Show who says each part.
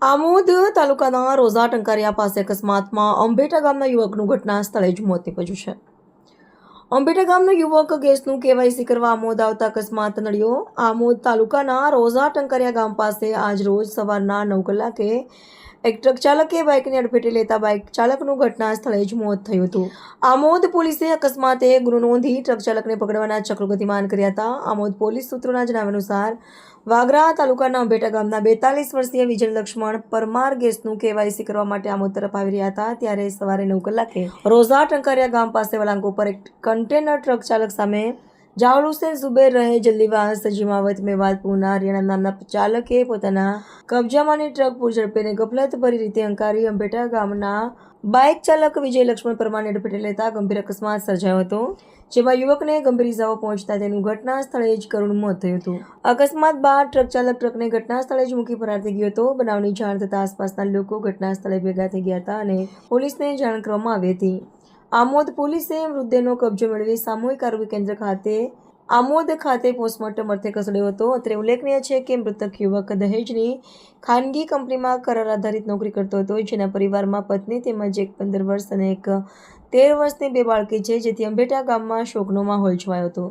Speaker 1: આમોદ તાલુકાના રોઝા ટંકારિયા પાસે અકસ્માતમાં અંબેટા ગામના યુવકનું ઘટના સ્થળે જ મોત નીપજ્યું છે. અંબેટા ગામનો યુવક ગેસનું કેવાયસી કરવા આમોદ આવતા અકસ્માત નડ્યો. આમોદ તાલુકાના રોઝા ટંકારિયા ગામ પાસે આજ રોજ સવારના 9 કલાકે એક ટ્રક ચાલકે બાઇકને અડફેટે લેતા બાઇક ચાલકનું ઘટના સ્થળે જ મોત થયું હતું. આમોદ પોલીસે અકસ્માતે ગુનો નોંધી ટ્રક ચાલકને પકડવાના ચક્રો ગતિમાન કર્યા હતા. આમોદ પોલીસ સૂત્રોના જણાવ્યા અનુસાર વાગરા તાલુકાના અંબેટા ગામના 42 વર્ષીય વિજય લક્ષ્મણ પરમાર ગેસનું કેવાયસી કરવા માટે આમોદ તરફ આવી રહ્યા હતા. ત્યારે સવારે 9 કલાકે રોઝા ટંકારિયા ગામ પાસે વળાંક ઉપર એક કન્ટેનર ટ્રક ચાલક સામે જાવલ હુસેન ઝુબેર રહે જલ્દીવાસ જીમાવત મેવાત પૂના હરિયાણા નામના ચાલકે પોતાના કબજામાંની ટ્રક પૂરઝડપે ગફલત ભરી રીતે હંકારી અંબેટા ગામના બાઇક ચાલક વિજય લક્ષ્મણ પરમારને અડફેટે લેતા ગંભીર અકસ્માત સર્જાયો હતો, જેમાં યુવકને ગંભીર ઇજાઓ પહોંચતા તેનું ઘટના સ્થળે જ કરુણ મોત થયું હતું. અકસ્માત બાદ ટ્રક ચાલક ટ્રકને ઘટના સ્થળે જ મૂકી ફરાર થઈ ગયો હતો. બનાવની જાણ થતાં આસપાસના લોકો ઘટના સ્થળે ભેગા થઈ ગયા હતા અને પોલીસને જાણ કરવામાં આવી હતી. આમોદ પોલીસે મૃતદેહનો કબજો મેળવી સામૂહિક આરોગ્ય કેન્દ્ર ખાતે આમોદ ખાતે પોસ્ટમોર્ટમ અર્થે ખસેડ્યો હતો. અત્રે ઉલ્લેખનીય છે કે મૃતક યુવક દહેજની ખાનગી કંપનીમાં કરાર આધારિત નોકરી કરતો હતો, જેના પરિવારમાં પત્ની તેમજ એક 15 વર્ષ અને એક 13 વર્ષની 2 બાળકી છે, જેથી અંબેટા ગામમાં શોકનો માહોલ છવાયો હતો.